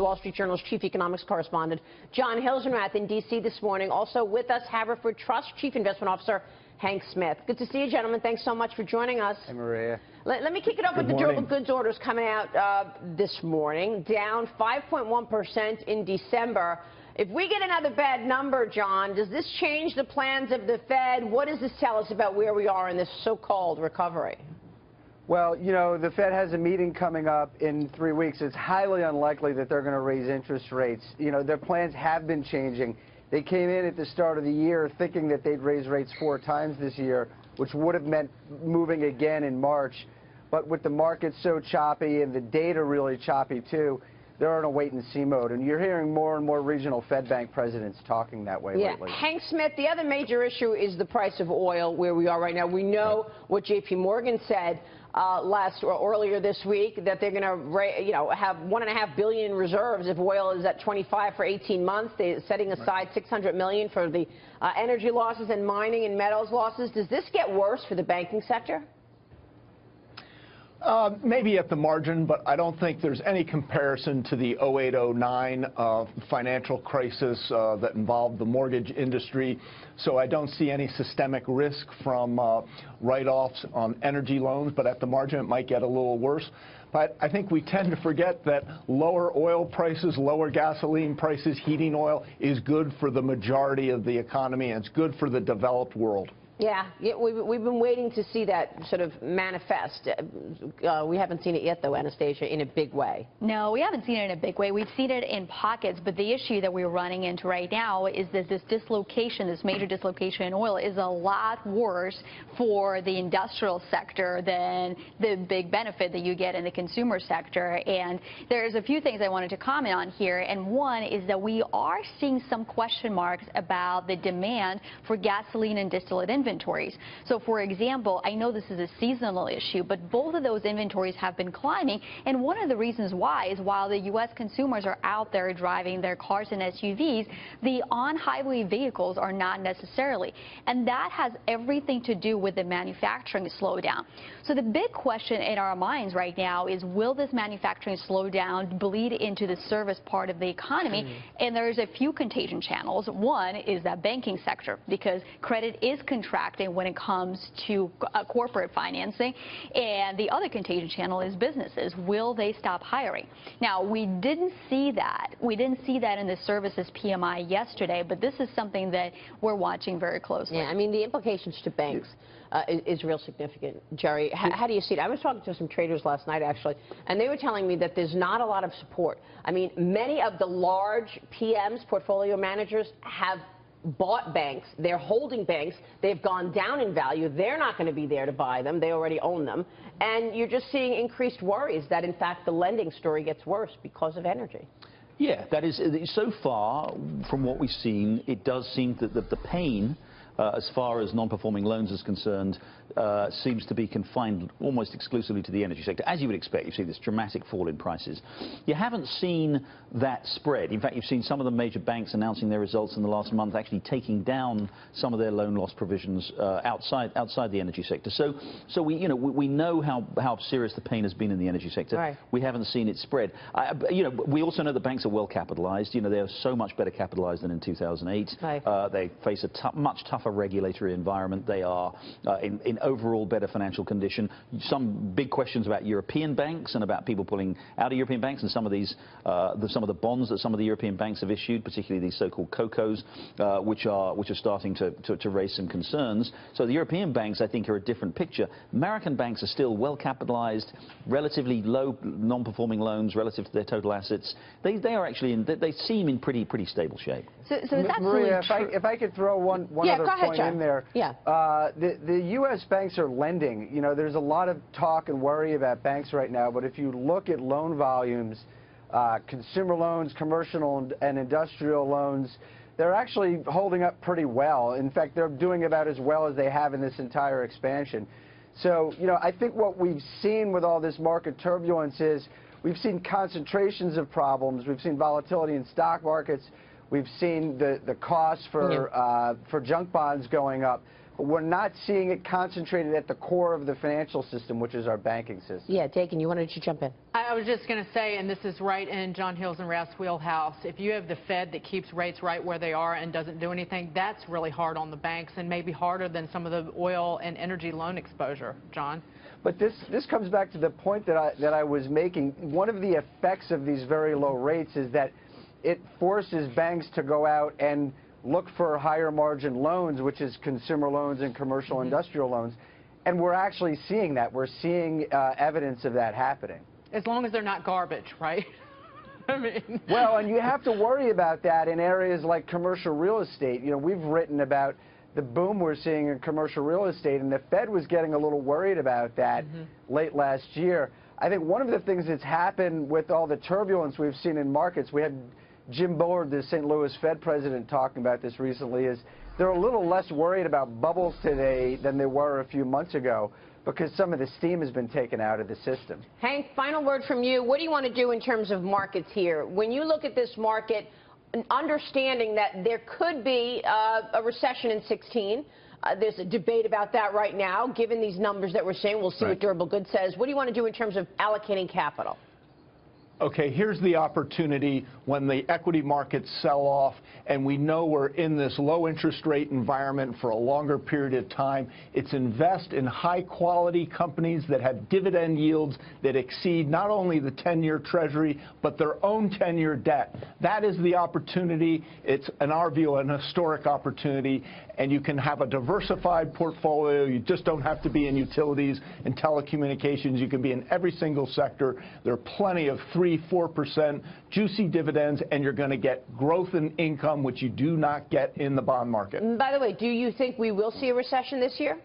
the Wall Street Journal's chief economics correspondent, John Hilsenrath in D.C. this morning. Also with us, Haverford Trust chief investment officer, Hank Smith. Good to see you, gentlemen. Thanks so much for joining us. Hey, Maria. Let me kick it off with the durable goods orders coming out this morning, down 5.1% in December. If we get another bad number, John, does this change the plans of the Fed? What does this tell us about where we are in this so-called recovery? Well, you know, the Fed has a meeting coming up in 3 weeks. It's highly unlikely that they're going to raise interest rates. You know, their plans have been changing. They came in at the start of the year thinking that they'd raise rates 4 times this year, which would have meant moving again in March. But with the market so choppy and the data really choppy, too, they're in a wait-and-see mode. And you're hearing more and more regional Fed bank presidents talking that way lately. Hank Smith, the other major issue is the price of oil, where we are right now. We know what J.P. Morgan said earlier this week, that they're going to have $1.5 billion in reserves if oil is at 25 for 18 months. They're setting aside $600 million for the energy losses and mining and metals losses. Does this get worse for the banking sector? Maybe at the margin, but I don't think there's any comparison to the 08-09 financial crisis that involved the mortgage industry. So I don't see any systemic risk from write-offs on energy loans, but at the margin it might get a little worse. But I think we tend to forget that lower oil prices, lower gasoline prices, heating oil is good for the majority of the economy, and it's good for the developed world. Yeah, we've been waiting to see that sort of manifest. We haven't seen it yet, though, Anastasia, in a big way. No, we haven't seen it in a big way. We've seen it in pockets, but the issue that we're running into right now is that this dislocation, this major dislocation in oil, is a lot worse for the industrial sector than the big benefit that you get in the consumer sector. And there's a few things I wanted to comment on here, and one is that we are seeing some question marks about the demand for gasoline and distillate inventories. So, for example, I know this is a seasonal issue, but both of those inventories have been climbing, and one of the reasons why is while the U.S. consumers are out there driving their cars and SUVs, the on-highway vehicles are not necessarily, and that has everything to do with the manufacturing slowdown. So the big question in our minds right now is, will this manufacturing slowdown bleed into the service part of the economy? And there's a few contagion channels. One is that banking sector, because credit is contracting when it comes to corporate financing, and the other contagion channel is businesses. Will they stop hiring? Now, we didn't see that. We didn't see that in the services PMI yesterday, but this is something that we're watching very closely. Yeah, I mean, the implications to banks is real significant. Jerry, how do you see it? I was talking to some traders last night, actually, and they were telling me that there's not a lot of support. I mean, many of the large PMs, portfolio managers, have bought banks. They're holding banks. They've gone down in value. They're not going to be there to buy them. They already own them. And you're just seeing increased worries that, in fact, the lending story gets worse because of energy. Yeah, that is, so far, from what we've seen, it does seem that the pain, as far as non-performing loans is concerned, seems to be confined almost exclusively to the energy sector. As you would expect, you see this dramatic fall in prices. You haven't seen that spread. In fact, you've seen some of the major banks announcing their results in the last month, actually taking down some of their loan loss provisions outside the energy sector. So we know how serious the pain has been in the energy sector. Right. We haven't seen it spread. We also know the banks are well capitalized. They are so much better capitalized than in 2008. Right. They face a much tougher regulatory environment. They are in overall better financial condition. Some big questions about European banks and about people pulling out of European banks, and some of the bonds that some of the European banks have issued, particularly these so-called COCOs, which are starting to raise some concerns. So the European banks, I think, are a different picture. American banks are still well capitalized, relatively low non-performing loans relative to their total assets. They are actually they seem in pretty stable shape. So that's Maria, if I could throw one other point in there. Yeah. The U.S. banks are lending. There's a lot of talk and worry about banks right now, but if you look at loan volumes, consumer loans, commercial and industrial loans, they're actually holding up pretty well. In fact, they're doing about as well as they have in this entire expansion. So, I think what we've seen with all this market turbulence is we've seen concentrations of problems. We've seen volatility in stock markets. We've seen the cost for junk bonds going up. but we're not seeing it concentrated at the core of the financial system, which is our banking system. Yeah, Dakin, you wanted to jump in. I was just going to say, and this is right in John Hilsenrath's wheelhouse, if you have the Fed that keeps rates right where they are and doesn't do anything, that's really hard on the banks and maybe harder than some of the oil and energy loan exposure, John. But this comes back to the point that I was making. One of the effects of these very low rates is that it forces banks to go out and look for higher margin loans, which is consumer loans and commercial industrial loans. And we're actually seeing that. We're seeing evidence of that happening. As long as they're not garbage, right? I mean. Well, and you have to worry about that in areas like commercial real estate. You know, we've written about the boom we're seeing in commercial real estate, and the Fed was getting a little worried about that late last year. I think one of the things that's happened with all the turbulence we've seen in markets, we had Jim Bullard, the St. Louis Fed president, talking about this recently, is they're a little less worried about bubbles today than they were a few months ago because some of the steam has been taken out of the system. Hank, final word from you. What do you want to do in terms of markets here? When you look at this market, understanding that there could be a recession in 16, there's a debate about that right now. Given these numbers that we're seeing, we'll see what durable goods says. What do you want to do in terms of allocating capital? Okay, here's the opportunity when the equity markets sell off and we know we're in this low interest rate environment for a longer period of time. It's invest in high quality companies that have dividend yields that exceed not only the 10-year Treasury, but their own 10-year debt. That is the opportunity. It's, in our view, an historic opportunity. And you can have a diversified portfolio. You just don't have to be in utilities and telecommunications. You can be in every single sector. There are plenty of 3-4% juicy dividends, and you're going to get growth in income, which you do not get in the bond market. And by the way, do you think we will see a recession this year?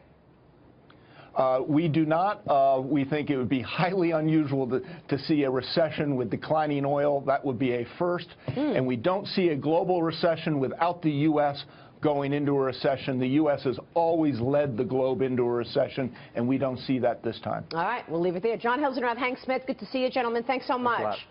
We do not. We think it would be highly unusual to see a recession with declining oil. That would be a first. And we don't see a global recession without the U.S. going into a recession. The U.S. has always led the globe into a recession, and we don't see that this time. All right, we'll leave it there. John Hilsenrath, Hank Smith, good to see you, gentlemen. Thanks so much.